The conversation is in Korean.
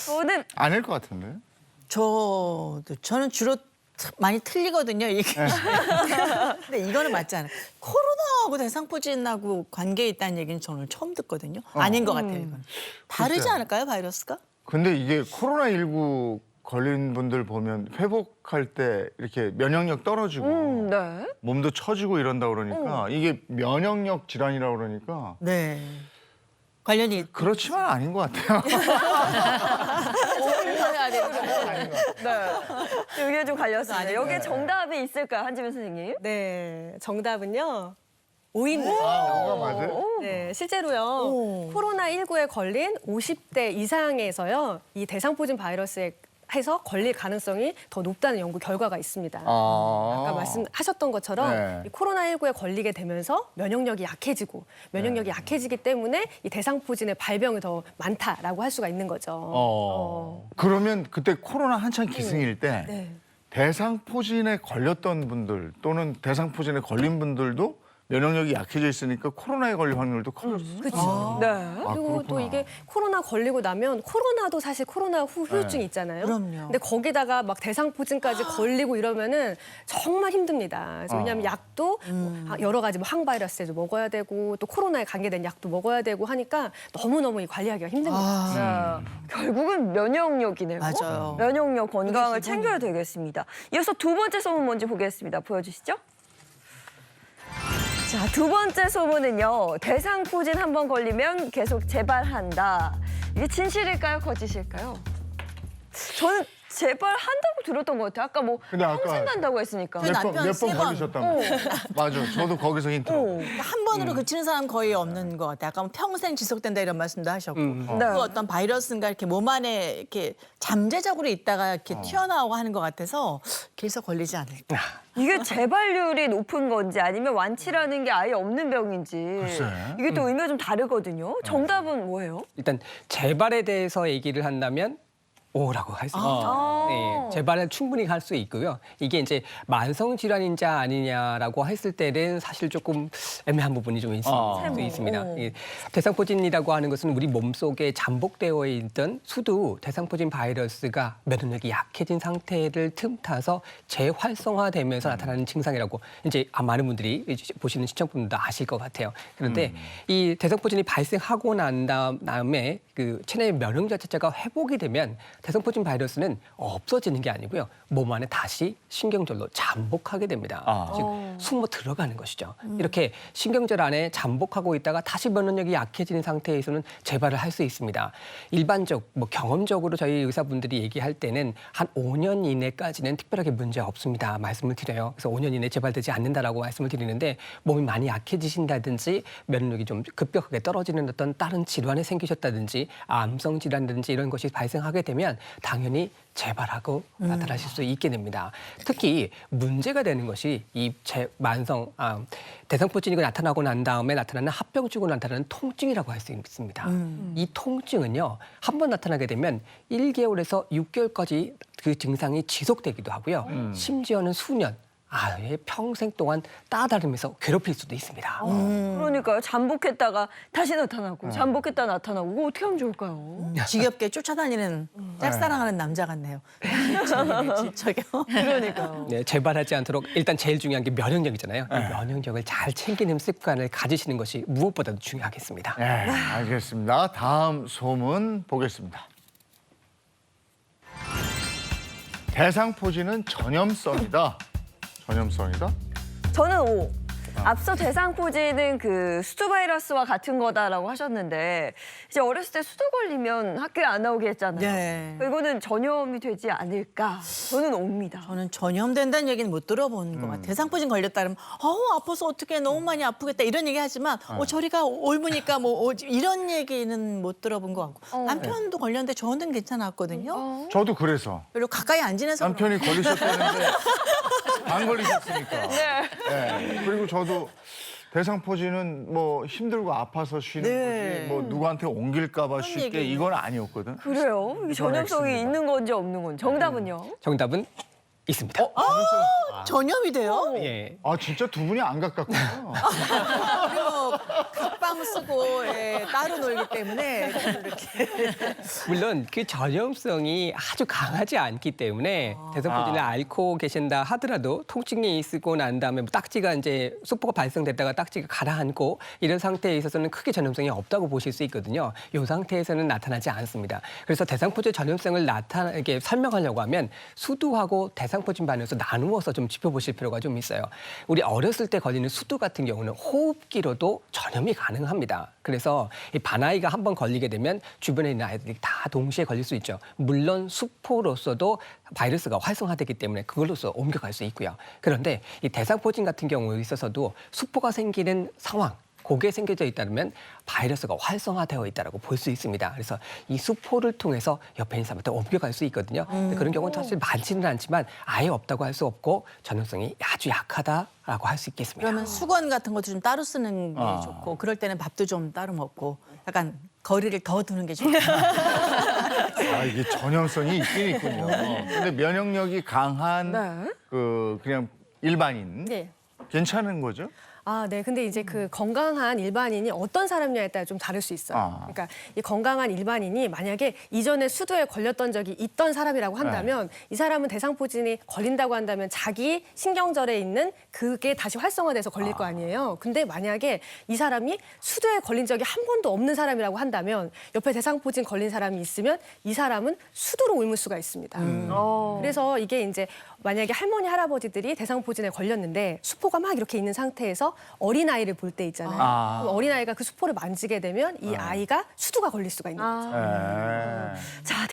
저는 아닐 것 같은데. 저는 주로 많이 틀리거든요. 이게. 근데 이거는 맞지 않아요. 코로나하고 대상포진하고 관계 있다는 얘기는 저는 처음 듣거든요. 아닌 것 같아요. 이건. 다르지 글쎄. 않을까요, 바이러스가? 근데 이게 코로나19 걸린 분들 보면 회복할 때 이렇게 면역력 떨어지고 네. 몸도 처지고 이런다 그러니까 이게 면역력 질환이라고 그러니까 네. 관련이 그렇지만 아닌 것 같아요. 네. 여기에 좀 갈렸습니다. 아닌 여기에 거예요. 정답이 있을까요, 한지민 선생님? 네, 정답은요. O입니다. 아, 뭐가 맞아요? 네, 실제로요. 오. 코로나19에 걸린 50대 이상에서요. 이 대상포진 바이러스에 해서 걸릴 가능성이 더 높다는 연구 결과가 있습니다. 아까 말씀하셨던 것처럼 네. 이 코로나19에 걸리게 되면서 면역력이 약해지고 면역력이 약해지기 때문에 이 대상포진의 발병이 더 많다라고 할 수가 있는 거죠. 그러면 그때 코로나 한창 기승일 때 네. 대상포진에 걸렸던 분들 또는 대상포진에 걸린 분들도 면역력이 약해져 있으니까 코로나에 걸릴 확률도 커졌어요. 그렇죠. 네. 그리고 또 그렇구나. 이게 코로나 걸리고 나면 코로나도 사실 코로나 후 후유증이 네. 있잖아요. 그럼요. 근데 거기다가 막 대상포진까지 걸리고 이러면은 정말 힘듭니다. 그래서 왜냐하면 약도 뭐 여러 가지 뭐 항바이러스제도 먹어야 되고 또 코로나에 관계된 약도 먹어야 되고 하니까 너무너무 이 관리하기가 힘듭니다. 네. 결국은 면역력이네요. 맞아요. 면역력 건강을 그게 챙겨야 되겠습니다. 이어서 두 번째 소문 먼저 보겠습니다. 보여주시죠. 자, 두 번째 소문은요. 대상포진 한 번 걸리면 계속 재발한다. 이게 진실일까요? 거짓일까요? 저는 재발한다고 들었던 것 같아요. 아까 뭐 근데 아까 평생 난다고 했으니까. 그 남편 몇 번 세 번. 걸리셨다고. 맞아. 저도 거기서 힌트. 한 번으로 그치는 사람 거의 없는 것 같아요. 아까 뭐 평생 지속된다 이런 말씀도 하셨고 네. 그 어떤 바이러스인가 이렇게 몸 안에 이렇게 잠재적으로 있다가 이렇게 튀어나오고 하는 것 같아서 계속 걸리지 않을까. 이게 재발률이 높은 건지 아니면 완치라는 게 아예 없는 병인지 글쎄. 이게 또 의미가 좀 다르거든요. 정답은 뭐예요? 일단 재발에 대해서 얘기를 한다면 O라고 할 수 있습니다. 네, 재발은 충분히 할 수 있고요. 이게 이제 만성 질환인지 아니냐라고 했을 때는 사실 조금 애매한 부분이 좀 있을 수 있습니다. 이 대상포진이라고 하는 것은 우리 몸속에 잠복되어 있던 수두 대상포진 바이러스가 면역력이 약해진 상태를 틈타서 재활성화되면서 나타나는 증상이라고 이제 많은 분들이 보시는 시청분들도 아실 것 같아요. 그런데 이 대상포진이 발생하고 난 다음에 그 체내 면역력 자체가 회복이 되면 대상포진 바이러스는 없어지는 게 아니고요. 몸 안에 다시 신경절로 잠복하게 됩니다. 즉 숨어 들어가는 것이죠. 이렇게 신경절 안에 잠복하고 있다가 다시 면역력이 약해지는 상태에서는 재발을 할 수 있습니다. 일반적, 경험적으로 저희 의사분들이 얘기할 때는 한 5년 이내까지는 특별하게 문제 없습니다. 말씀을 드려요. 그래서 5년 이내 재발되지 않는다라고 말씀을 드리는데 몸이 많이 약해지신다든지 면역력이 좀 급격하게 떨어지는 어떤 다른 질환이 생기셨다든지 암성 질환이라든지 이런 것이 발생하게 되면 당연히 재발하고 나타나실 수 있게 됩니다. 특히 문제가 되는 것이 이 대상포진이 나타나고 난 다음에 나타나는 합병증으로 나타나는 통증이라고 할 수 있습니다. 이 통증은요, 한 번 나타나게 되면 1개월에서 6개월까지 그 증상이 지속되기도 하고요. 심지어는 수년, 아예 평생 동안 따다르면서 괴롭힐 수도 있습니다. 그러니까요. 잠복했다가 다시 나타나고 잠복했다 나타나고 이거 어떻게 하면 좋을까요? 지겹게 쫓아다니는 짝사랑하는 남자 같네요. 지쳐요. 그러니까요. 네, 재발하지 않도록 일단 제일 중요한 게 면역력이잖아요. 이 면역력을 잘 챙기는 습관을 가지시는 것이 무엇보다도 중요하겠습니다. 네, 알겠습니다. 다음 소문 보겠습니다. 대상포진은 전염성이다. 전염성이다? 저는 O. 앞서 대상포진은 그 수두 바이러스와 같은 거다라고 하셨는데 이제 어렸을 때 수두 걸리면 학교에 안 나오게 했잖아요. 네. 이거는 전염이 되지 않을까? 저는 O입니다. 저는 전염된다는 얘기는 못 들어본 것 같아요. 대상포진 걸렸다 그러면 아파서 어떻게 너무 많이 아프겠다 이런 얘기 하지만 저리가 옮으니까 이런 얘기는 못 들어본 것 같고 남편도 걸렸는데 저는 괜찮았거든요. 저도 그래서. 별로 가까이 안 지내서 남편이 걸리셨다는데 안 걸리셨으니까. 네. 그리고 저도 대상포진은 뭐 힘들고 아파서 쉬는 네. 거지 뭐 누구한테 옮길까 봐 쉽게 얘기예요. 이건 아니었거든. 그래요? 이게 전염성이 X입니다. 있는 건지 없는 건지. 정답은요? 정답은 있습니다. 전염이 돼요. 예. 아 진짜 두 분이 안 가깝구나. 각방 쓰고 예, 따로 놀기 때문에 이렇게 물론 그 전염성이 아주 강하지 않기 때문에 대상포진을 앓고 계신다 하더라도 통증이 있고 난 다음에 뭐 딱지가 이제 수포가 발생됐다가 딱지가 가라앉고 이런 상태에 있어서는 크게 전염성이 없다고 보실 수 있거든요. 이 상태에서는 나타나지 않습니다. 그래서 대상포진 전염성을 이렇게 설명하려고 하면 수두하고 대상포진 반응에서 나누어서 좀 짚어보실 필요가 좀 있어요. 우리 어렸을 때 걸리는 수두 같은 경우는 호흡기로도 전염이 가능합니다. 그래서 이 반아이가 한번 걸리게 되면 주변에 있는 아이들이 다 동시에 걸릴 수 있죠. 물론 수포로서도 바이러스가 활성화되기 때문에 그걸로서 옮겨갈 수 있고요. 그런데 이 대상포진 같은 경우에 있어서도 수포가 생기는 상황, 그게 생겨져 있다면 바이러스가 활성화되어 있다고 볼 수 있습니다. 그래서 이 수포를 통해서 옆에 있는 사람한테 옮겨갈 수 있거든요. 근데 그런 경우는 사실 많지는 않지만 아예 없다고 할 수 없고 전염성이 아주 약하다라고 할 수 있겠습니다. 그러면 수건 같은 것도 좀 따로 쓰는 게 좋고 그럴 때는 밥도 좀 따로 먹고 약간 거리를 더 두는 게 좋고 아, 이게 전염성이 있긴 있군요. 근데 면역력이 강한 네. 그냥 일반인 네. 괜찮은 거죠? 아, 네. 근데 이제 그 건강한 일반인이 어떤 사람냐에 따라 좀 다를 수 있어요. 아. 그러니까 이 건강한 일반인이 만약에 이전에 수두에 걸렸던 적이 있던 사람이라고 한다면 이 사람은 대상포진이 걸린다고 한다면 자기 신경절에 있는 그게 다시 활성화돼서 걸릴 거 아니에요. 근데 만약에 이 사람이 수두에 걸린 적이 한 번도 없는 사람이라고 한다면 옆에 대상포진 걸린 사람이 있으면 이 사람은 수두로 옮을 수가 있습니다. 그래서 이게 이제 만약에 할머니, 할아버지들이 대상포진에 걸렸는데 수포가 막 이렇게 있는 상태에서 어린아이를 볼 때 있잖아요. 그럼 어린아이가 그 수포를 만지게 되면 이 아이가 수두가 걸릴 수가 있는 거죠. 네. 자,